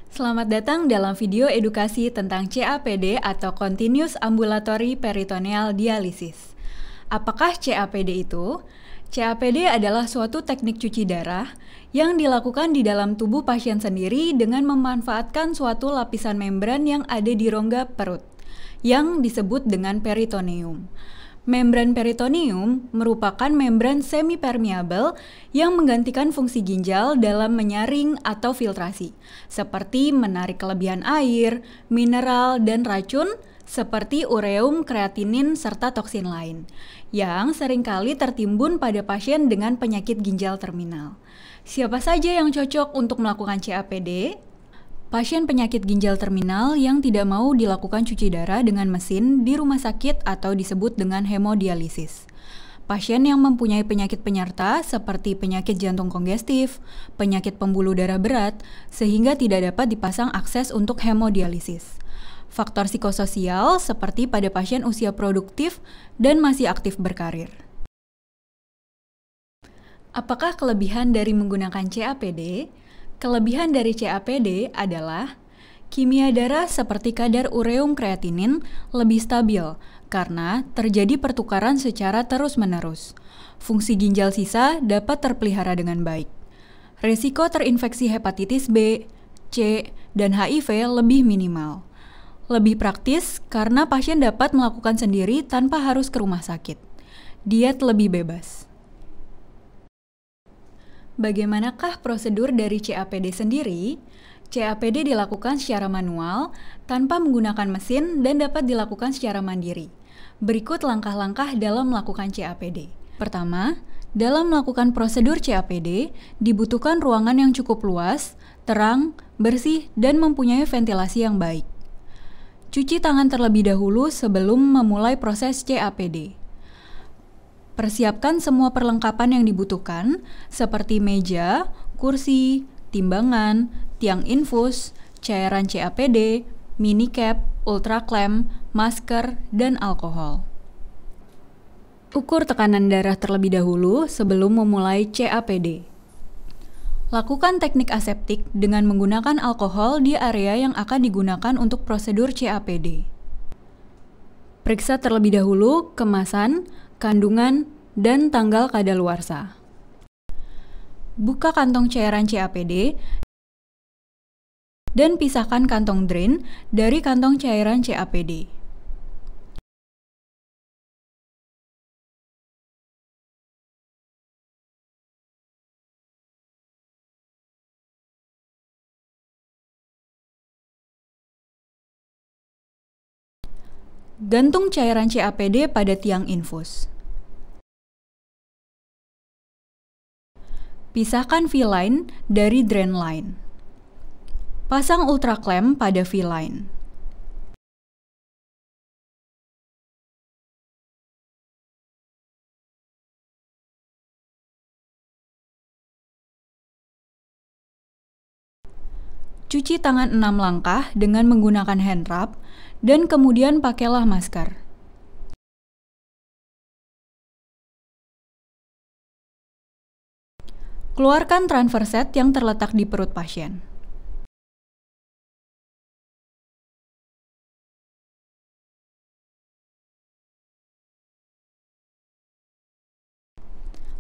Selamat datang dalam video edukasi tentang CAPD atau Continuous Ambulatory Peritoneal Dialysis. Apakah CAPD itu? CAPD adalah suatu teknik cuci darah yang dilakukan di dalam tubuh pasien sendiri dengan memanfaatkan suatu lapisan membran yang ada di rongga perut, yang disebut dengan peritoneum. Membran peritoneum merupakan membran semi-permeabel yang menggantikan fungsi ginjal dalam menyaring atau filtrasi, seperti menarik kelebihan air, mineral, dan racun seperti ureum, kreatinin, serta toksin lain, yang seringkali tertimbun pada pasien dengan penyakit ginjal terminal. Siapa saja yang cocok untuk melakukan CAPD? Pasien penyakit ginjal terminal yang tidak mau dilakukan cuci darah dengan mesin di rumah sakit atau disebut dengan hemodialisis. Pasien yang mempunyai penyakit penyerta seperti penyakit jantung kongestif, penyakit pembuluh darah berat, sehingga tidak dapat dipasang akses untuk hemodialisis. Faktor psikososial seperti pada pasien usia produktif dan masih aktif berkarir. Apakah kelebihan dari menggunakan CAPD? Kelebihan dari CAPD adalah kimia darah seperti kadar ureum kreatinin lebih stabil karena terjadi pertukaran secara terus-menerus. Fungsi ginjal sisa dapat terpelihara dengan baik. Risiko terinfeksi hepatitis B, C, dan HIV lebih minimal. Lebih praktis karena pasien dapat melakukan sendiri tanpa harus ke rumah sakit. Diet lebih bebas. Bagaimanakah prosedur dari CAPD sendiri? CAPD dilakukan secara manual, tanpa menggunakan mesin dan dapat dilakukan secara mandiri. Berikut langkah-langkah dalam melakukan CAPD. Pertama, dalam melakukan prosedur CAPD, dibutuhkan ruangan yang cukup luas, terang, bersih, dan mempunyai ventilasi yang baik. Cuci tangan terlebih dahulu sebelum memulai proses CAPD. Persiapkan semua perlengkapan yang dibutuhkan, seperti meja, kursi, timbangan, tiang infus, cairan CAPD, mini cap, ultra clamp, masker, dan alkohol. Ukur tekanan darah terlebih dahulu sebelum memulai CAPD. Lakukan teknik aseptik dengan menggunakan alkohol di area yang akan digunakan untuk prosedur CAPD. Periksa terlebih dahulu kemasan, kandungan, dan tanggal kadaluarsa. Buka kantong cairan CAPD dan pisahkan kantong drain dari kantong cairan CAPD. Gantung cairan CAPD pada tiang infus. Pisahkan V-line dari drain line. Pasang ultra clamp pada V-line. Cuci tangan 6 langkah dengan menggunakan hand rub dan kemudian pakailah masker. Keluarkan transfer set yang terletak di perut pasien.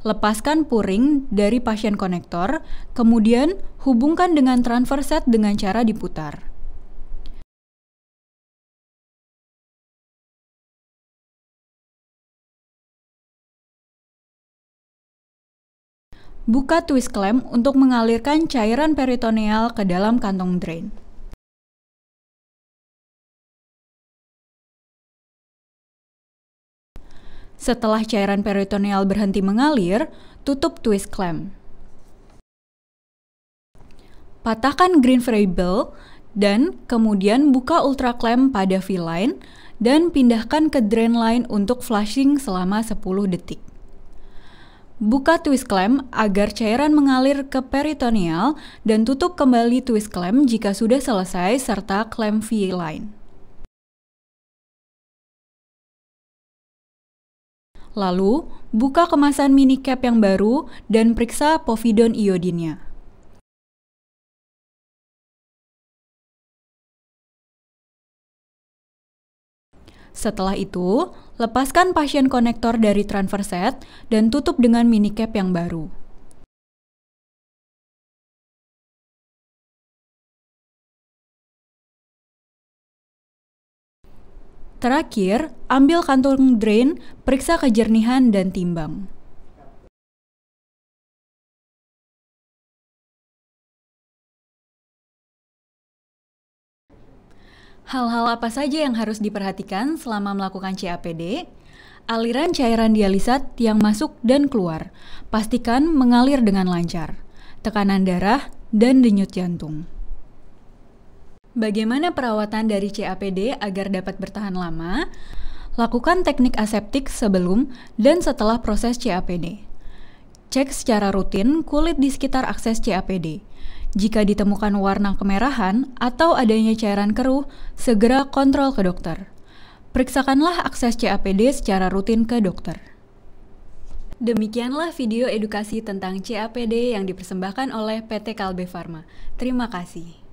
Lepaskan puring dari pasien konektor, kemudian hubungkan dengan transfer set dengan cara diputar. Buka twist clamp untuk mengalirkan cairan peritoneal ke dalam kantong drain. Setelah cairan peritoneal berhenti mengalir, tutup twist clamp. Patahkan green variable dan kemudian buka ultra clamp pada V-line dan pindahkan ke drain line untuk flushing selama 10 detik. Buka twist clamp agar cairan mengalir ke peritoneal dan tutup kembali twist clamp jika sudah selesai serta clamp V-line. Lalu, buka kemasan mini cap yang baru dan periksa povidone iodinnya. Setelah itu, lepaskan pasien konektor dari transfer set dan tutup dengan mini cap yang baru. Terakhir, ambil kantung drain, periksa kejernihan dan timbang. Hal-hal apa saja yang harus diperhatikan selama melakukan CAPD? Aliran cairan dialisat yang masuk dan keluar. Pastikan mengalir dengan lancar. Tekanan darah dan denyut jantung. Bagaimana perawatan dari CAPD agar dapat bertahan lama? Lakukan teknik aseptik sebelum dan setelah proses CAPD. Cek secara rutin kulit di sekitar akses CAPD. Jika ditemukan warna kemerahan atau adanya cairan keruh, segera kontrol ke dokter. Periksakanlah akses CAPD secara rutin ke dokter. Demikianlah video edukasi tentang CAPD yang dipersembahkan oleh PT Kalbe Farma. Terima kasih.